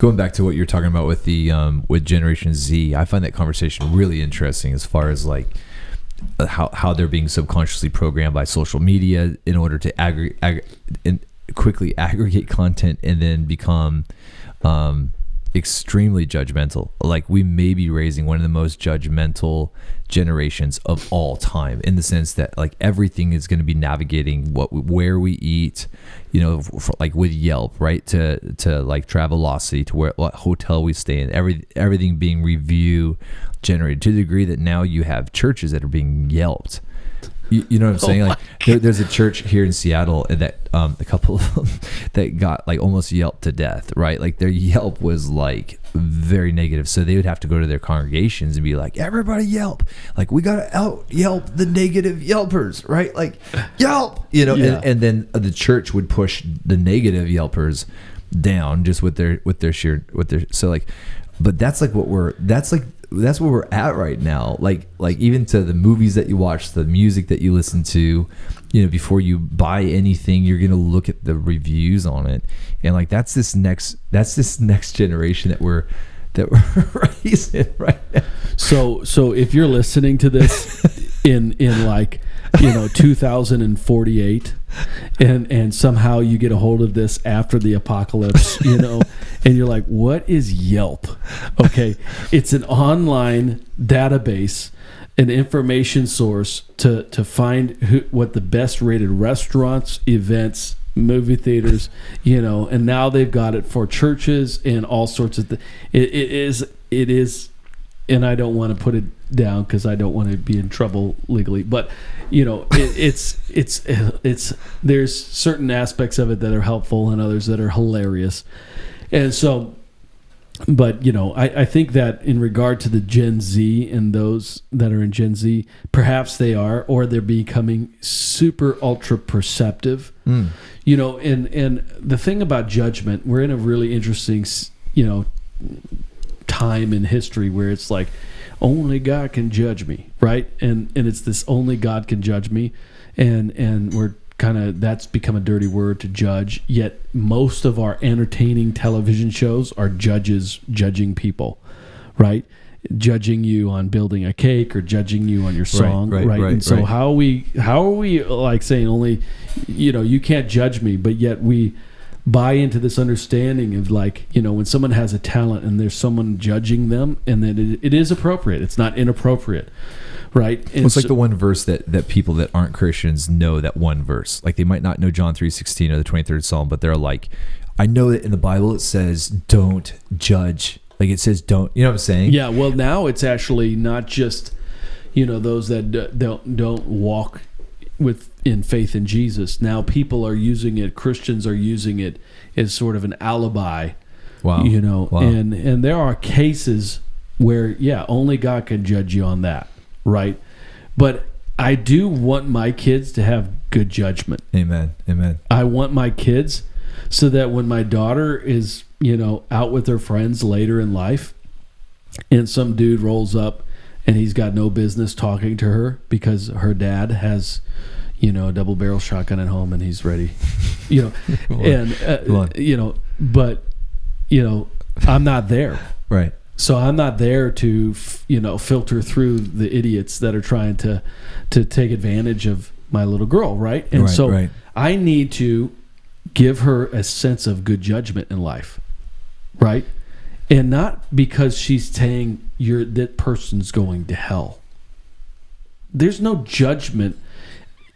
Going back to what you're talking about with the with Generation Z, I find that conversation really interesting as far as like how they're being subconsciously programmed by social media in order to quickly aggregate content and then become extremely judgmental. Like we may be raising one of the most judgmental generations of all time, in the sense that like everything is going to be navigating where we eat, like with Yelp, right, to like Travelocity, to what hotel we stay in, everything being review generated, to the degree that now you have churches that are being Yelped. You know what I'm saying? Like there's a church here in Seattle that a couple of them that got like almost Yelped to death, right? Like their Yelp was like very negative, so they would have to go to their congregations and be like, everybody Yelp, like we gotta out Yelp the negative Yelpers, right? Like Yelp, and then the church would push the negative Yelpers down just with their so like, but that's where we're at right now. Like even to the movies that you watch, the music that you listen to, before you buy anything, you're gonna look at the reviews on it, and like that's this next generation that we're raising right now. So if you're listening to this in like 2048, and somehow you get a hold of this after the apocalypse, and you're like, what is Yelp? Okay, it's an online database, an information source to find what the best rated restaurants, events, movie theaters, and now they've got it for churches and all sorts of it is, and I don't want to put it down because I don't want to be in trouble legally, but it's there's certain aspects of it that are helpful and others that are hilarious. And so, but I think that in regard to the Gen Z and those that are in Gen Z, perhaps they are, or they're becoming super ultra perceptive. And the thing about judgment, we're in a really interesting time in history where it's like, only God can judge me, right? And it's this only God can judge me, and we're kind of, that's become a dirty word, to judge. Yet most of our entertaining television shows are judges judging people, right? Judging you on building a cake or judging you on your song, right? And so how are we like saying only, you can't judge me, but yet we buy into this understanding of like, when someone has a talent and there's someone judging them, and then it is appropriate. It's not inappropriate, right? And it's like the one verse that people that aren't Christians know, that one verse. Like they might not know John 3:16 or the 23rd Psalm, but they're like, I know that in the Bible it says don't judge. Like it says don't, you know what I'm saying? Yeah, well now it's actually not just, those that don't walk in faith in Jesus. Now people are using it, Christians are using it as sort of an alibi. Wow. Wow. And there are cases where only God can judge you on that, right? But I do want my kids to have good judgment. Amen. I want my kids so that when my daughter is out with her friends later in life and some dude rolls up and he's got no business talking to her because her dad has a double barrel shotgun at home and he's ready, but I'm not there. Right. So I'm not there to, filter through the idiots that are trying to take advantage of my little girl. Right. And I need to give her a sense of good judgment in life. Right. And not because she's saying that person's going to hell. There's no judgment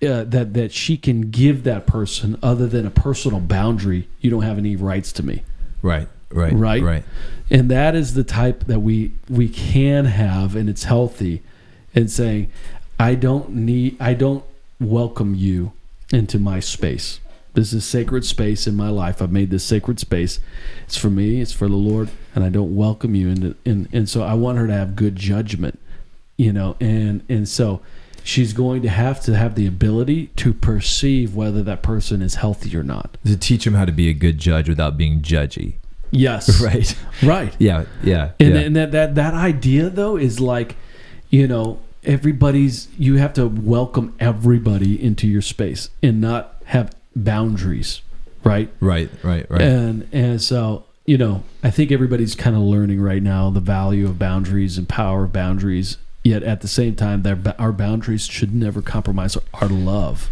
that she can give that person other than a personal boundary. You don't have any rights to me. Right. And that is the type that we can have, and it's healthy, and saying, I don't welcome you into my space. This is sacred space in my life. I've made this sacred space. It's for me, it's for the Lord, and I don't welcome you into, and so I want her to have good judgment, and so she's going to have the ability to perceive whether that person is healthy or not. To teach them how to be a good judge without being judgy. Yes. Right. Yeah. And that idea though is like, you have to welcome everybody into your space and not have boundaries. Right. Right. And so I think everybody's kind of learning right now the value of boundaries and power of boundaries. Yet at the same time, our boundaries should never compromise our love.